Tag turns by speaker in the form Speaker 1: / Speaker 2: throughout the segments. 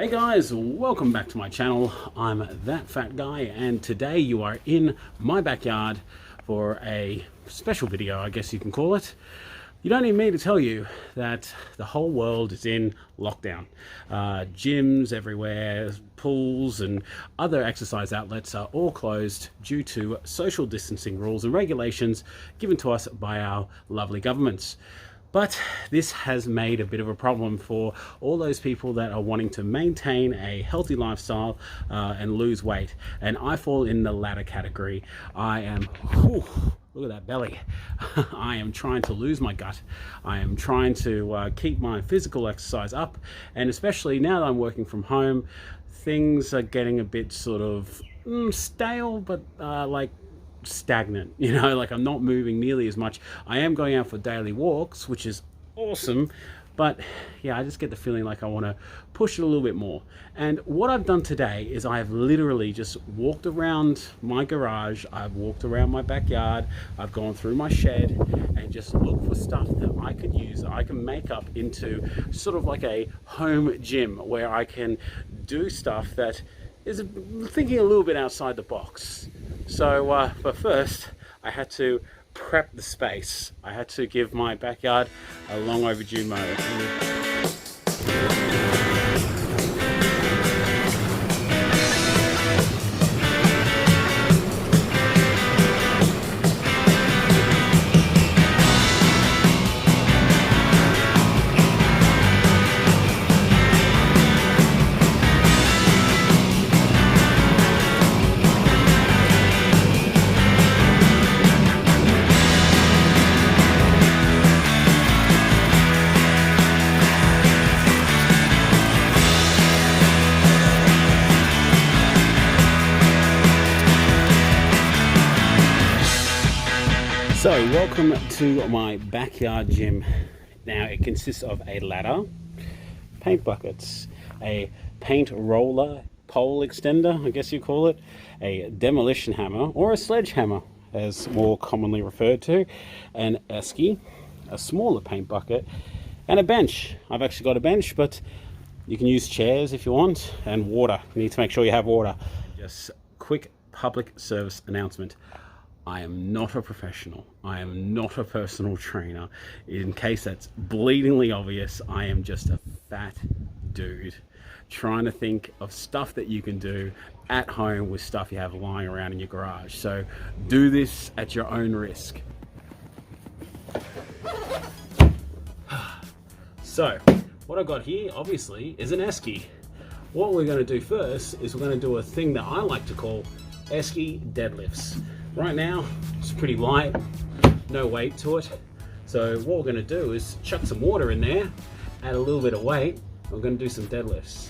Speaker 1: Hey guys, welcome back to my channel. I'm That Fat Guy, and today you are in my backyard for a special video, I guess you can call it. You don't need me to tell you that the whole world is in lockdown. Gyms everywhere, pools and other exercise outlets are all closed due to social distancing rules and regulations given to us by our lovely governments. But this has made a bit of a problem for all those people that are wanting to maintain a healthy lifestyle and lose weight. And I fall in the latter category. I am, look at that belly. I am trying to lose my gut. I am trying to keep my physical exercise up. And especially now that I'm working from home, things are getting a bit sort of stale, but like stagnant, like I'm not moving nearly as much. I am going out for daily walks, which is awesome, but yeah, I just get the feeling like I want to push it a little bit more. And what I've done today is I have literally just walked around my garage, I've walked around my backyard, I've gone through my shed and just looked for stuff that I could use, I can make up into sort of like a home gym where I can do stuff that is thinking a little bit outside the box. So, but first, I had to prep the space. I had to give my backyard a long overdue moment. So, welcome to my backyard gym. Now, it consists of a ladder, paint buckets, a paint roller, pole extender, I guess you call it, a demolition hammer, or a sledgehammer, as more commonly referred to, an esky, a smaller paint bucket, and a bench. I've actually got a bench, but you can use chairs if you want, and water. You need to make sure you have water. Just quick public service announcement. I am not a professional. I am not a personal trainer. In case that's bleedingly obvious, I am just a fat dude trying to think of stuff that you can do at home with stuff you have lying around in your garage. So do this at your own risk. So what I've got here, obviously, is an esky. What we're going to do first is we're going to do a thing that I like to call esky deadlifts. Right now, it's pretty light, no weight to it. So what we're going to do is chuck some water in there, add a little bit of weight. We're going to do some deadlifts.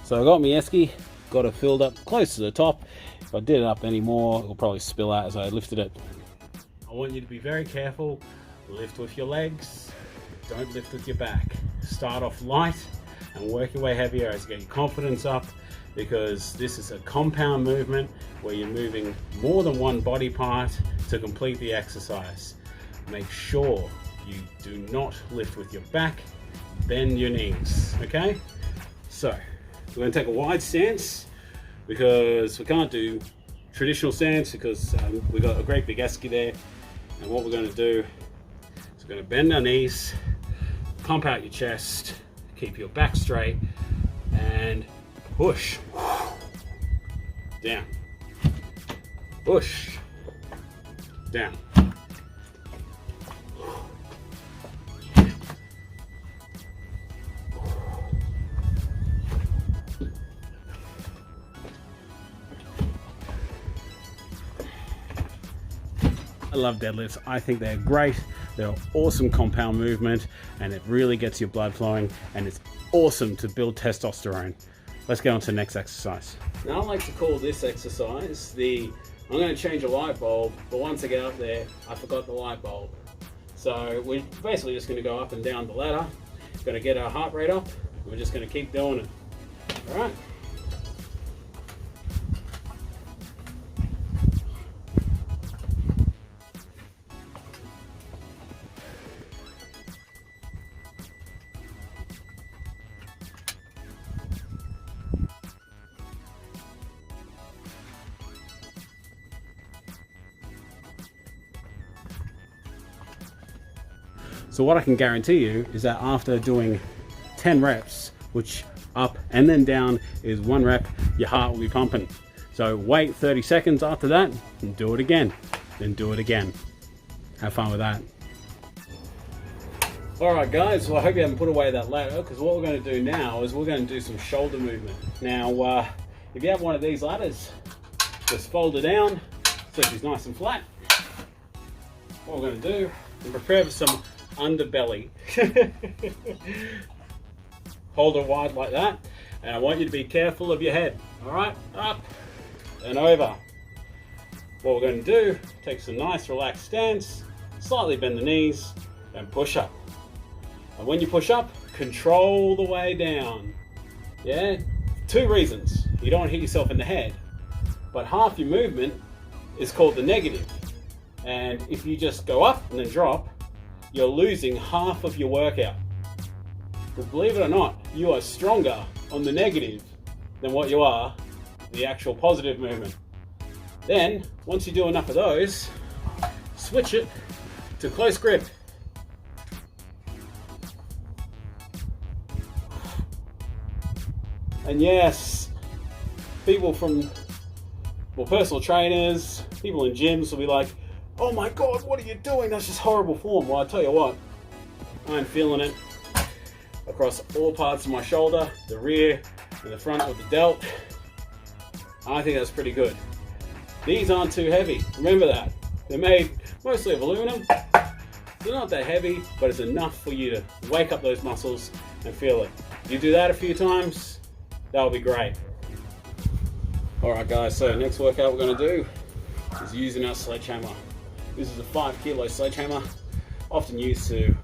Speaker 1: So I got my esky, got it filled up close to the top. If I did it up anymore, it'll probably spill out as I lifted it. I want you to be very careful. Lift with your legs, don't lift with your back. Start off light and work your way heavier as you get your confidence up, because this is a compound movement where you're moving more than one body part to complete the exercise. Make sure you do not lift with your back, bend your knees, okay? So, we're going to take a wide stance because we can't do traditional stance because we've got a great big esky there. And what we're going to do is we're going to bend our knees, pump out your chest, keep your back straight, and push down, push down. I love deadlifts. I think they're great. They're an awesome compound movement, and it really gets your blood flowing, and it's awesome to build testosterone. Let's go on to the next exercise. Now I like to call this exercise I'm going to change a light bulb, but once I get up there, I forgot the light bulb. So we're basically just going to go up and down the ladder. Going to get our heart rate up. We're just going to keep doing it. All right. So what I can guarantee you is that after doing 10 reps, which up and then down is 1 rep, your heart will be pumping. So wait 30 seconds after that and do it again, then do it again. Have fun with that. All right guys, well I hope you haven't put away that ladder, because what we're going to do now is we're going to do some shoulder movement. Now if you have one of these ladders, just fold it down so she's nice and flat. What we're going to do is prepare for some underbelly. Hold it wide like that, and I want you to be careful of your head. All right, up and over. What we're going to do, take some nice relaxed stance, slightly bend the knees and push up. And when you push up, control the way down. Yeah, 2 reasons. You don't want to hit yourself in the head, but half your movement is called the negative. And if you just go up and then drop, you're losing half of your workout. But believe it or not, you are stronger on the negative than what you are the actual positive movement. Then, once you do enough of those, switch it to close grip. And yes, people from, well, personal trainers, people in gyms will be like, oh my God, what are you doing? That's just horrible form. Well, I tell you what, I'm feeling it across all parts of my shoulder, the rear and the front of the delt. I think that's pretty good. These aren't too heavy. Remember that. They're made mostly of aluminum. They're not that heavy, but it's enough for you to wake up those muscles and feel it. You do that a few times, that'll be great. All right guys, so next workout we're gonna do is using our sledgehammer. This is a 5 kilo sledgehammer, often used to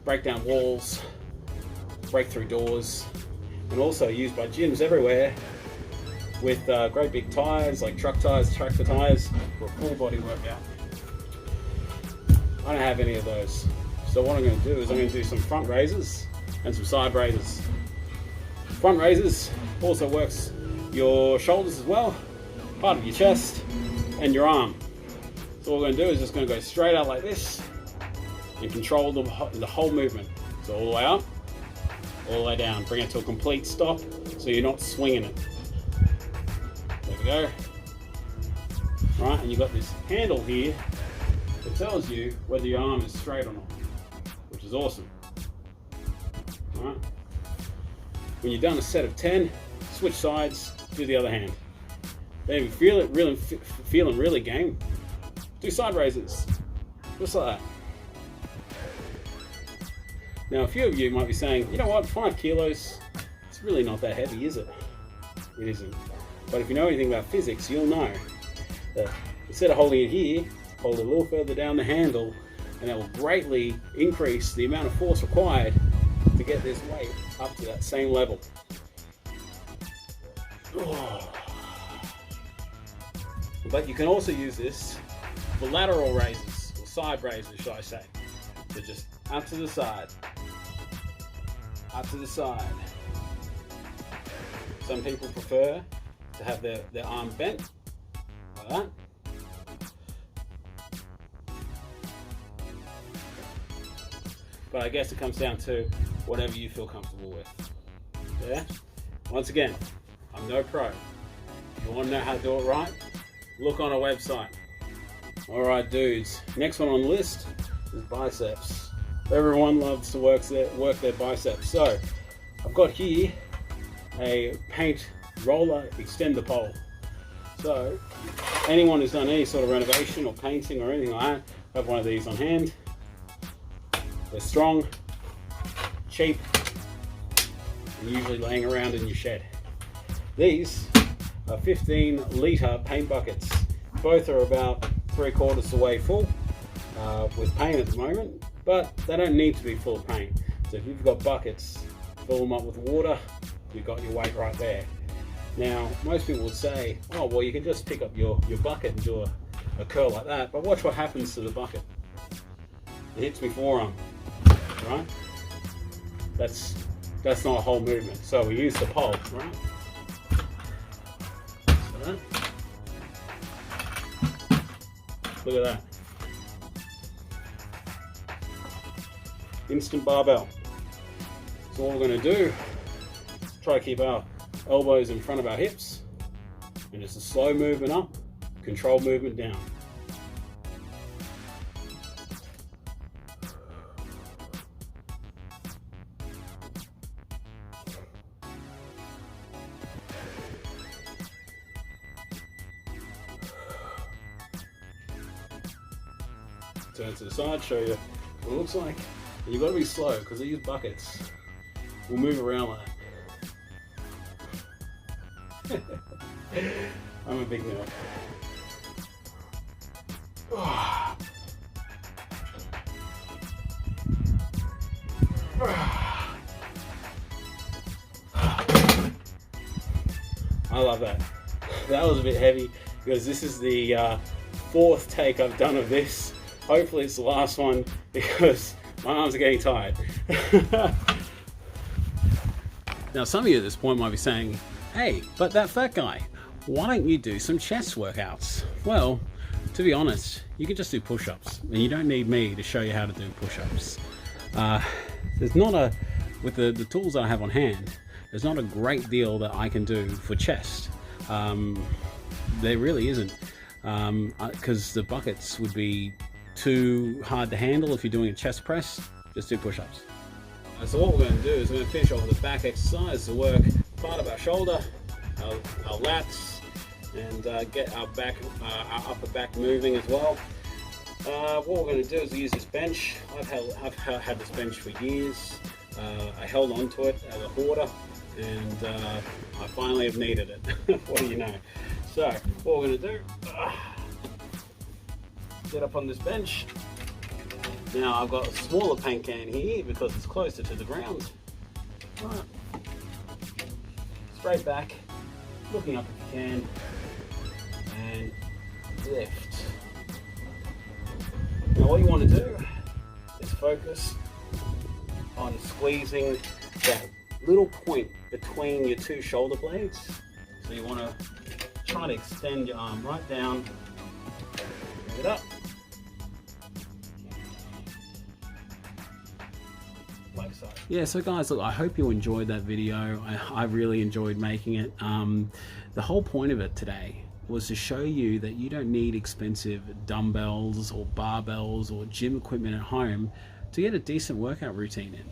Speaker 1: break down walls, break through doors, and also used by gyms everywhere with great big tires, like truck tires, tractor tires, for a full body workout. I don't have any of those. So what I'm gonna do is I'm gonna do some front raises and some side raises. Front raises also works your shoulders as well, part of your chest and your arm. So what we're going to do is just going to go straight out like this and control the whole movement. So all the way up, all the way down. Bring it to a complete stop so you're not swinging it. There we go. All right, and you've got this handle here that tells you whether your arm is straight or not, which is awesome. All right. When you've done a set of 10, switch sides, do the other hand. Then if you feel it really, feeling really game, do side raises, just like that. Now a few of you might be saying, you know what, 5 kilos, it's really not that heavy, is it? It isn't. But if you know anything about physics, you'll know that instead of holding it here, hold it a little further down the handle, and that will greatly increase the amount of force required to get this weight up to that same level. Oh. But you can also use this for lateral raises, or side raises, should I say. So just up to the side, up to the side. Some people prefer to have their arm bent, like that. But I guess it comes down to whatever you feel comfortable with. Yeah? Once again, I'm no pro. If you want to know how to do it right, look on a website. Alright dudes, next one on the list is biceps. Everyone loves to work their biceps. So, I've got here a paint roller extender pole. So, anyone who's done any sort of renovation or painting or anything like that, have one of these on hand. They're strong, cheap, and usually laying around in your shed. These are 15-litre paint buckets. Both are about 3/4 the way full with paint at the moment, but they don't need to be full of paint. So if you've got buckets, fill them up with water, you've got your weight right there. Now, most people would say, oh, well, you can just pick up your bucket and do a curl like that, but watch what happens to the bucket. It hits me forearm, right? That's not a whole movement. So we use the pole, right? So, look at that. instant barbell. So what we're going to do, try to keep our elbows in front of our hips, and just a slow movement up, controlled movement down. Turn to the side, show you what it looks like. And you've got to be slow because these buckets will move around like that. I'm a big nerd. I love that. That was a bit heavy because this is the fourth take I've done of this. Hopefully it's the last one because my arms are getting tired. Now some of you at this point might be saying, hey, but that fat guy, why don't you do some chest workouts? Well, to be honest, you can just do push-ups and you don't need me to show you how to do push-ups. There's not a, with the tools I have on hand, there's not a great deal that I can do for chest. There really isn't, because the buckets would be too hard to handle if you're doing a chest press. Just do push-ups. So what we're going to do is we're going to finish off with a back exercise to work part of our shoulder, our lats, and get our back, our upper back moving as well. What we're going to do is use this bench. I've had this bench for years. I held on to it as a hoarder, and I finally have needed it. What do you know? So what we're going to do, get up on this bench. Now I've got a smaller paint can here because it's closer to the ground. Right. Straight back, looking up if you can, and lift. Now what you want to do is focus on squeezing that little point between your two shoulder blades. So you want to try to extend your arm right down, bring it up, like so. Yeah, so guys, look, I hope you enjoyed that video. I really enjoyed making it. The whole point of it today was to show you that you don't need expensive dumbbells or barbells or gym equipment at home to get a decent workout routine in.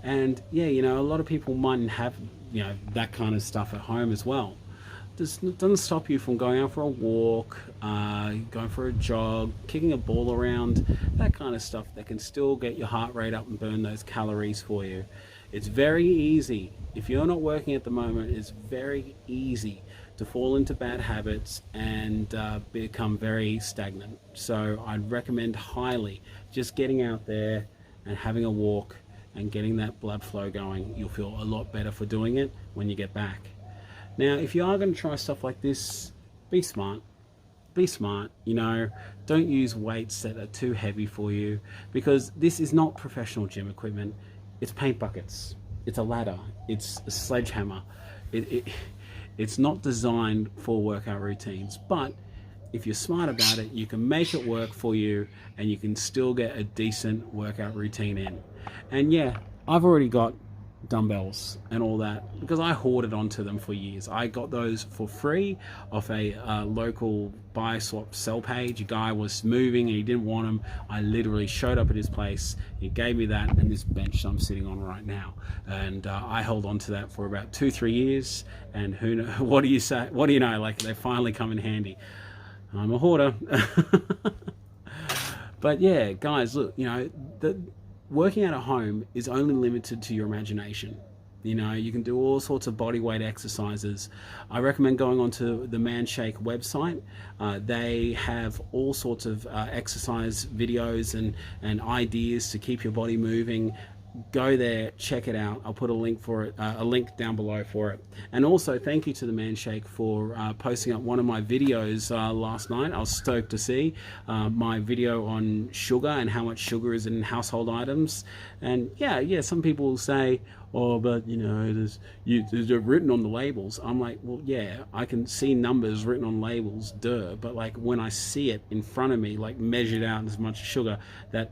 Speaker 1: And yeah, you know, a lot of people mightn't have, you know, that kind of stuff at home as well. This doesn't stop you from going out for a walk, going for a jog, kicking a ball around, that kind of stuff that can still get your heart rate up and burn those calories for you. It's very easy. If you're not working at the moment, it's very easy to fall into bad habits and become very stagnant. So I'd recommend highly just getting out there and having a walk and getting that blood flow going. You'll feel a lot better for doing it when you get back. Now, if you are going to try stuff like this, be smart. Be smart, you know, don't use weights that are too heavy for you, because this is not professional gym equipment. It's paint buckets, it's a ladder, it's a sledgehammer. It's not designed for workout routines, but if you're smart about it, you can make it work for you and you can still get a decent workout routine in. And yeah, I've already got dumbbells and all that because I hoarded onto them for years. I got those for free off a local buy swap sell page. A guy was moving and he didn't want them. I literally showed up at his place, he gave me that and this bench I'm sitting on right now, and I held on to that for about 2-3 years, and who know, what do you say, what do you know, like they finally come in handy. I'm a hoarder. But yeah, guys, look, you know, working out at home is only limited to your imagination. You know, you can do all sorts of body weight exercises. I recommend going onto the Manshake website. They have all sorts of exercise videos and ideas to keep your body moving. Go there, check it out. I'll put a link for it, a link down below for it. And also thank you to the Manshake for posting up one of my videos last night. I was stoked to see my video on sugar and how much sugar is in household items. And yeah, some people will say, oh, but you know, there's written on the labels. I'm like, well, yeah, I can see numbers written on labels, duh. But like when I see it in front of me, like measured out as much sugar, that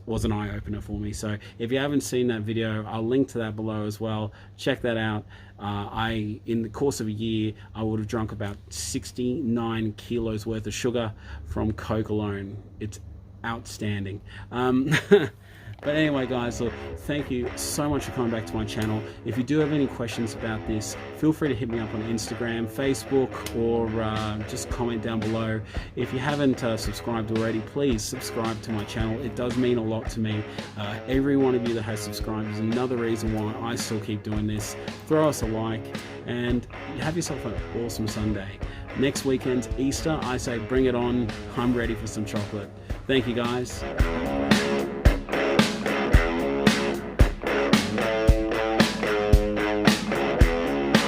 Speaker 1: was an eye-opener for me. So if you haven't seen that video, I'll link to that below as well. Check that out. In the course of a year, I would have drunk about 69 kilos worth of sugar from Coke alone. It's outstanding. But anyway, guys, look, thank you so much for coming back to my channel. If you do have any questions about this, feel free to hit me up on Instagram, Facebook, or just comment down below. If you haven't subscribed already, please subscribe to my channel. It does mean a lot to me. Every one of you that has subscribed is another reason why I still keep doing this. Throw us a like and have yourself an awesome Sunday. Next weekend's Easter. I say bring it on. I'm ready for some chocolate. Thank you, guys.